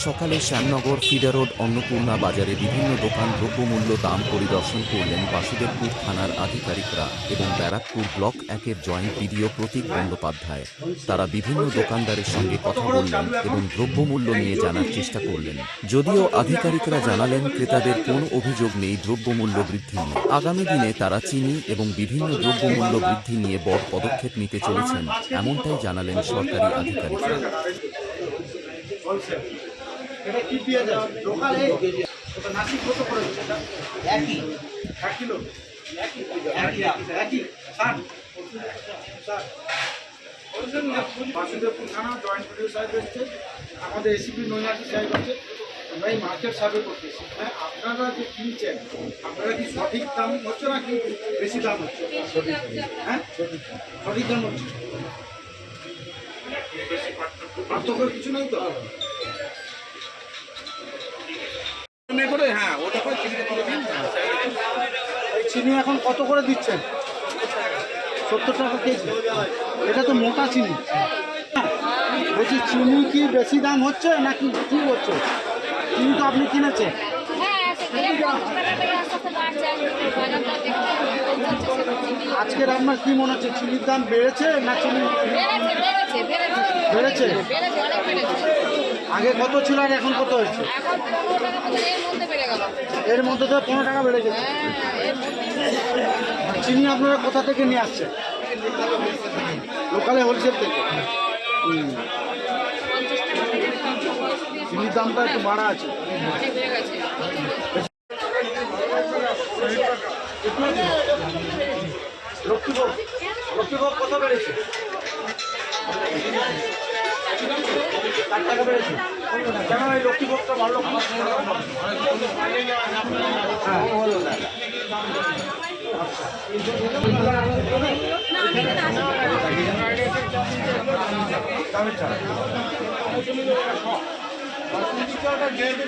সকালে Shyamnagar feeder road Annapurna বাজারে বিভিন্ন দোকান দ্রব্যমূল্য দাম পরিদর্শন করলেন বাসুদেবপুর থানার আধিকারিকরা এবং ব্যারাকপুর ব্লক ১-এর জয়েন্ট বিডিও প্রতীক বন্দ্যোপাধ্যায়। তারা বিভিন্ন দোকানদারের সঙ্গে কথা বললেন এবং দ্রব্যমূল্য নিয়ে জানার চেষ্টা করলেন। যদিও আধিকারিকরা জানালেন ক্রেতাদের কোনো অভিযোগ নেই দ্রব্যমূল্য বৃদ্ধি নিয়ে। আগামী দিনে তারা চিনি এবং বিভিন্ন দ্রব্যমূল্য বৃদ্ধি নিয়ে বড় পদক্ষেপ নিতে চলেছেন, এমনটাই জানালেন সরকারি আধিকারিকরা। এটা কি দিয়ে যায় লোকালে ওটা নাসি কত করে সেটা একই 1 কিলো একই 60 বাসুদেবপুর থানা জয়েন্ট ভিডিও সাহেব এসছে, আমাদের এসিপি নৈনাথী সাহেব আছে। আমরা এই মার্কেট সার্ভে করতেছি। হ্যাঁ, আপনারা যে কিনছেন আপনারা কি সঠিক দাম হচ্ছে না কি বেশি দাম হচ্ছে? হ্যাঁ, সঠিক দাম হচ্ছে, পার্থক্য কিছু নেই তো। চিনি এখন কত করে দিচ্ছেন? 70 টাকা কেজি। এটা তো মোটা চিনি। বলছি চিনি কি বেশি দাম হচ্ছে নাকি কি হচ্ছে? চিনি তো আপনি কিনেছেন। আজকের আপনার কি মনে হচ্ছে চিনির দাম বেড়েছে না চিনি বেড়েছে? আগে কত ছিল আর এখন কত হয়েছে? এর মধ্যে তো 15 টাকা বেড়ে গেছে। চিনি আপনারা কোথা থেকে নিয়ে আসছেন? লোকালে হোলসেল থেকে। চিনির দামটা একটু বাড়া আছে। লক্ষ্মীভোগ কত বেড়েছে? 4 টাকা বেড়েছে। কেন এই লক্ষ্মীভোগটা বাড়লো?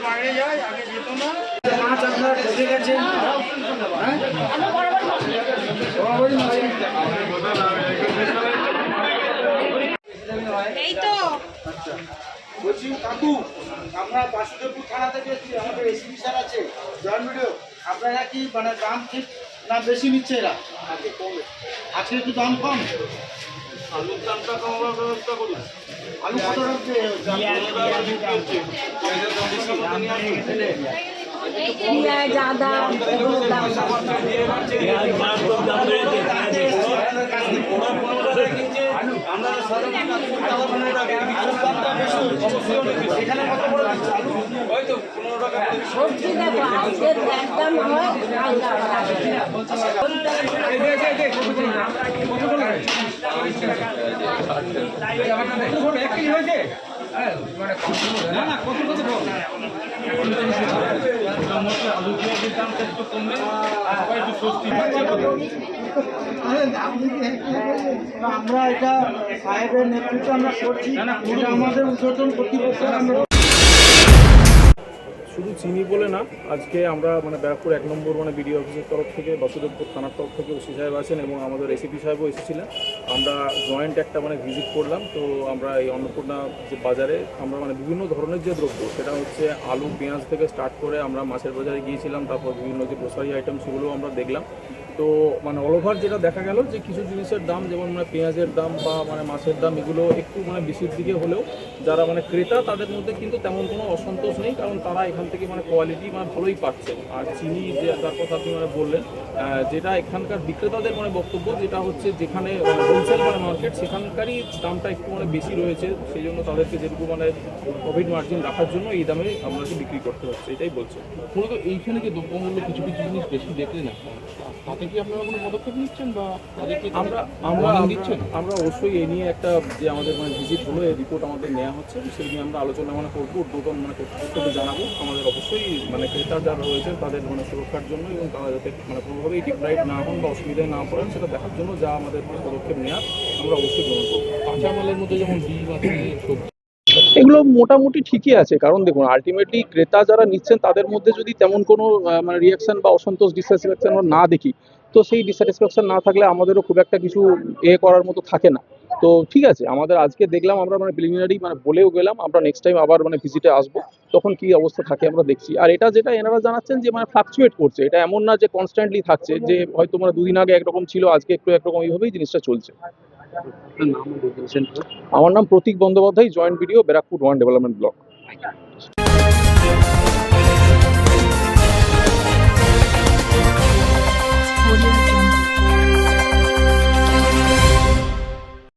বাইরে যায় আগে যেত না। মাছ আপনারা ঢুকে গেছে। বলছি কাকু, আমরা বাসুদেবপুর থানা থেকে আমাদের এসপি স্যার আছে জয়েন্ট ভিডিও, আপনারা কি মানে দাম ঠিক না বেশি নিচ্ছে এরা? আজকে একটু দাম কম। আলুর দামটা কমাবার ব্যবস্থা করুন। আলু কত রাখছে? এখানে কত বড় হয়তো 15 টাকা সবজি দেখো আজকের একদম হয় না না কত কত আলু পেঁয়াজের দামটা একটু কমবে, একটু সস্তি। আমরা এটা সাহেবের নেতৃত্বে আমরা করছি, আমাদের উদ্বোধন কর্তৃপক্ষ। শুধু চিনি বলে না, আজকে আমরা ব্যারাকপুর 1 নম্বর বিডিও অফিসের তরফ থেকে, বাসুদেবপুর থানার তরফ থেকে ওসি সাহেব আছেন এবং আমাদের এসিপি সাহেবও এসেছিলেন। আমরা জয়েন্ট একটা ভিজিট করলাম। তো আমরা এই অন্নপূর্ণা যে বাজারে আমরা বিভিন্ন ধরনের যে দ্রব্য, সেটা হচ্ছে আলু পেঁয়াজ থেকে স্টার্ট করে আমরা মাছের বাজারে গিয়েছিলাম, তারপর বিভিন্ন যে গ্রোসারি আইটেম সেগুলোও আমরা দেখলাম। তো অল ওভার যেটা দেখা গেল যে কিছু জিনিসের দাম, যেমন পেঁয়াজের দাম বা মাছের দাম, এগুলো একটু বেশির দিকে হলেও যারা ক্রেতা তাদের মধ্যে কিন্তু তেমন কোনো অসন্তোষ নেই, কারণ তারা এখান থেকে কোয়ালিটি ভালোই পাচ্ছে। আর চিনি যে যার কথা আপনি বললেন, যেটা এখানকার বিক্রেতাদের বক্তব্য, যেটা হচ্ছে যেখানে হোলসেল মার্কেট সেখানকারই দামটা একটু বেশি রয়েছে, সেই জন্য তাদেরকে যেটুকু প্রফিট মার্জিন রাখার জন্য এই দামে আপনাকে বিক্রি করতে হচ্ছে, এটাই বলছে। মূলত এইখানে যে দ্রব্যমূল্য কিছু কিছু জিনিস বেশি দেখলে না, তাতে কি আপনারা কোনো পদক্ষেপ নিচ্ছেন বা আমরা অবশ্যই এই নিয়ে একটা যে আমাদের ভিজিট হলো, এই রিপোর্ট আমাদের নেওয়া হচ্ছে, সেই নিয়ে আমরা আলোচনা করবো, উদ্বোধন কর্তৃপক্ষকে জানাবো আমাদের অবশ্যই ক্রেতা যারা রয়েছেন তাদের সুরক্ষার জন্য, এবং তারা যাতে কোনোভাবেই ডিপ্রাইভ না হন বা অসুবিধায় না পড়েন সেটা দেখার জন্য যা আমাদের পদক্ষেপ নেওয়ার আমরা অবশ্যই গ্রহণ করবো। কাঁচামালের মধ্যে যেমন ডিম আছে, সবজি এগুলো মোটামুটি ঠিকই আছে, কারণ দেখুন আলটিমেটলি ক্রেতা যারা নিচ্ছেন তাদের মধ্যে যদি তেমন কোনো মানে রিয়াকশন বা অসন্তোষ ডিসস্যাটিসফ্যাকশন না দেখি, তো সেই ডিসস্যাটিসফ্যাকশন না থাকলে আমাদেরও খুব একটা কিছু করার মতো থাকে না। তো ঠিক আছে, আমাদের আজকে দেখলাম আমরা মানে প্রিলিমিনারি মানে বলেও গেলাম, আমরা নেক্সট টাইম আবার মানে ভিজিটে আসবো, তখন কি অবস্থা থাকে আমরা দেখছি। আর এটা যেটা এনারা জানাচ্ছেন যে মানে ফ্লাকচুয়েট করছে, এটা এমন না যে কনস্ট্যান্টলি থাকছে, যে হয়তো মানে দুদিন আগে একরকম ছিল আজকে একটু একরকম, এইভাবেই জিনিসটা চলছে। আমার নাম Pratik Bandyopadhyay, joint BDO, Barrackpore one development block.